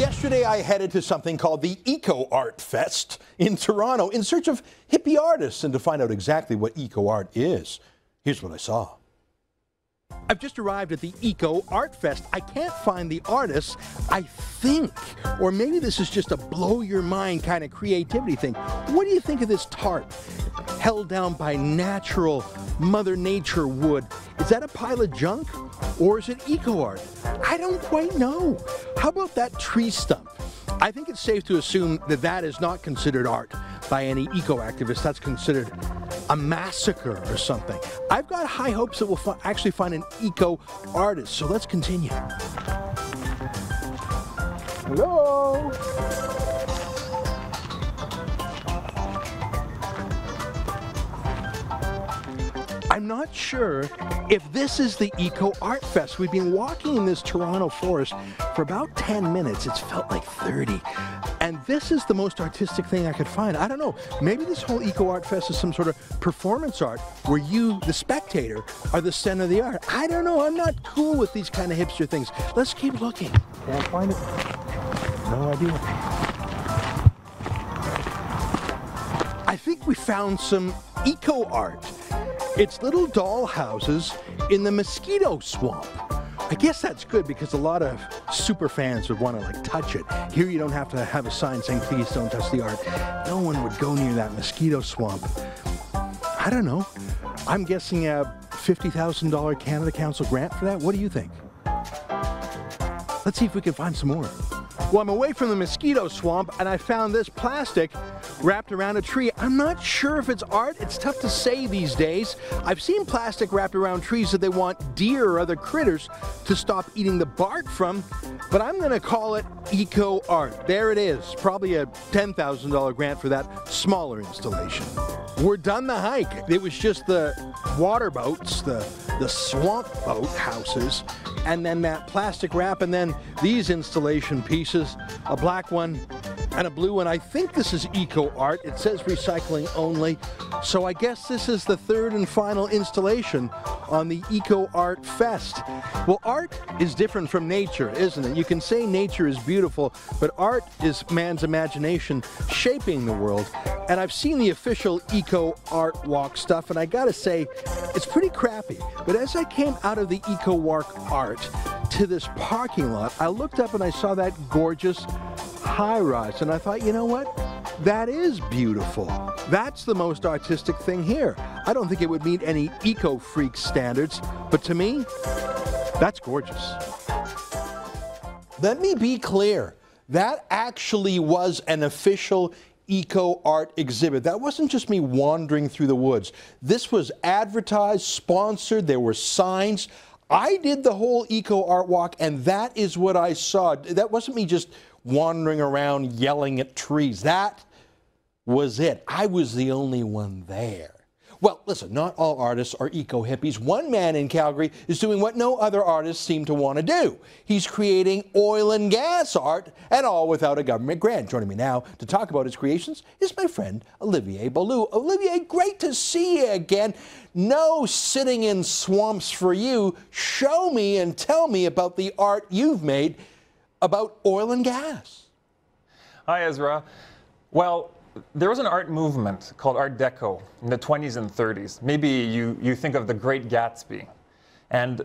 Yesterday, I headed to something called the Eco Art Fest in Toronto in search of hippie artists and to find out exactly what eco art is. Here's what I saw. I've just arrived at the Eco Art Fest. I can't find the artists, I think. Or maybe this is just a blow your mind kind of creativity thing. What do you think of this tarp held down by natural Mother Nature wood? Is that a pile of junk or is it eco art? I don't quite know. How about that tree stump? I think it's safe to assume that that is not considered art by any eco-activist. That's considered a massacre or something. I've got high hopes that we'll actually find an eco-artist, so let's continue. Hello? I'm not sure if this is the Eco Art Fest. We've been walking in this Toronto forest for about 10 minutes. It's felt like 30. And this is the most artistic thing I could find. I don't know. Maybe this whole Eco Art Fest is some sort of performance art where you, the spectator, are the center of the art. I don't know. I'm not cool with these kind of hipster things. Let's keep looking. Can't find it. No idea. I think we found some eco art. It's little doll houses in the mosquito swamp. I guess that's good because a lot of super fans would want to like touch it. Here you don't have to have a sign saying please don't touch the art. No one would go near that mosquito swamp. I don't know. I'm guessing a $50,000 Canada Council grant for that. What do you think? Let's see if we can find some more. Well, I'm away from the mosquito swamp and I found this plastic wrapped around a tree. I'm not sure if it's art. It's tough to say these days. I've seen plastic wrapped around trees that they want deer or other critters to stop eating the bark from, but I'm going to call it eco art. There it is. Probably a $10,000 grant for that smaller installation. We're done the hike. It was just the water boats, the swamp boat houses, and then that plastic wrap, and then these installation pieces, a black one and a blue one. I think this is eco art. It says recycling only. So I guess this is the third and final installation on the Eco Art Fest. Well, art is different from nature, isn't it? You can say nature is beautiful, but art is man's imagination shaping the world. And I've seen the official Eco Art Walk stuff, and I gotta say, it's pretty crappy. But as I came out of the Eco Walk art to this parking lot, I looked up and I saw that gorgeous high-rise, and I thought, you know what? That is beautiful. That's the most artistic thing here. I don't think it would meet any eco-freak standards, but to me, that's gorgeous. Let me be clear. That actually was an official eco art exhibit. That wasn't just me wandering through the woods. This was advertised, sponsored, there were signs. I did the whole eco art walk, and that is what I saw. That wasn't me just wandering around yelling at trees. That was it. I was the only one there. Well, listen, not all artists are eco-hippies. One man in Calgary is doing what no other artists seem to want to do. He's creating oil and gas art, and all without a government grant. Joining me now to talk about his creations is my friend Olivier Beaulieu. Olivier, great to see you again. No sitting in swamps for you. Show me and tell me about the art you've made about oil and gas. Hi, Ezra. Well, there was an art movement called Art Deco in the 20s and 30s. Maybe you think of the Great Gatsby. And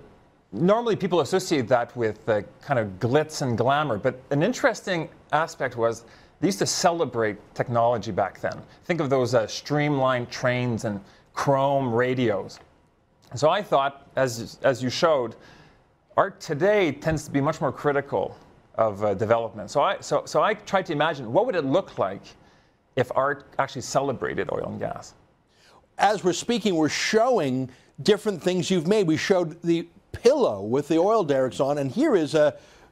normally people associate that with kind of glitz and glamour. But an interesting aspect was they used to celebrate technology back then. Think of those streamlined trains and chrome radios. So I thought, as you showed, art today tends to be much more critical of development. So I tried to imagine what would it look like if art actually celebrated oil and gas. As we're speaking, we're showing different things you've made. We showed the pillow with the oil derricks on, and here is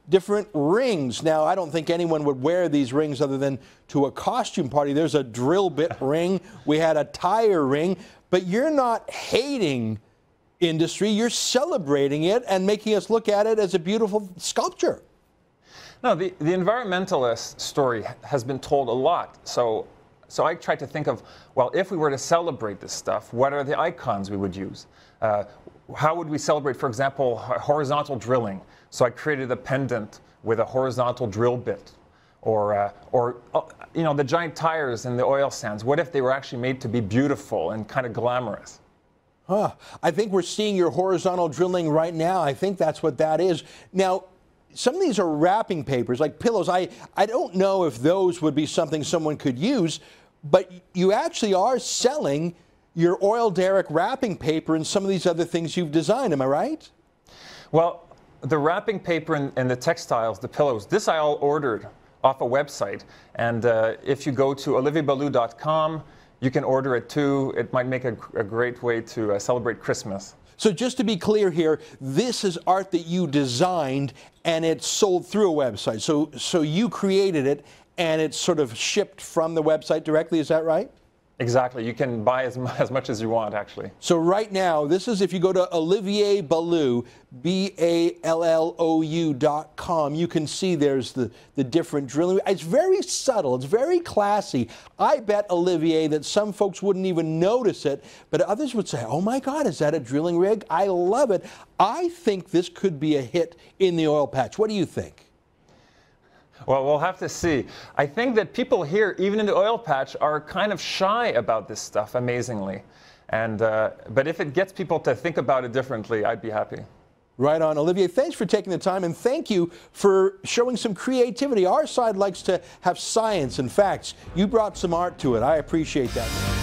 different rings. Now, I don't think anyone would wear these rings other than to a costume party. There's a drill bit ring. We had a tire ring. But you're not hating industry. You're celebrating it and making us look at it as a beautiful sculpture. No, the environmentalist story has been told a lot. So I tried to think of, well, if we were to celebrate this stuff, what are the icons we would use? How would we celebrate, for example, horizontal drilling? So I created a pendant with a horizontal drill bit or you know, the giant tires in the oil sands. What if they were actually made to be beautiful and kind of glamorous? I think we're seeing your horizontal drilling right now. I think that's what that is. Now, some of these are wrapping papers, like pillows. I don't know if those would be something someone could use, but you actually are selling your oil derrick wrapping paper and some of these other things you've designed. Am I right? Well, the wrapping paper and the textiles, the pillows, this I all ordered off a website. And if you go to olivierbalou.com, you can order it too. It might make a great way to celebrate Christmas. So just to be clear here, this is art that you designed and it's sold through a website. So you created it and it's sort of shipped from the website directly, is that right? Exactly. You can buy as much as you want, actually. So right now, this is if you go to Olivier Balou, BALLOU.com, you can see there's the different drilling. It's very subtle. It's very classy. I bet, Olivier, that some folks wouldn't even notice it, but others would say, oh my God, is that a drilling rig? I love it. I think this could be a hit in the oil patch. What do you think? Well, we'll have to see. I think that people here, even in the oil patch, are kind of shy about this stuff, amazingly. And but if it gets people to think about it differently, I'd be happy. Right on. Olivier, thanks for taking the time, and thank you for showing some creativity. Our side likes to have science and facts. You brought some art to it. I appreciate that.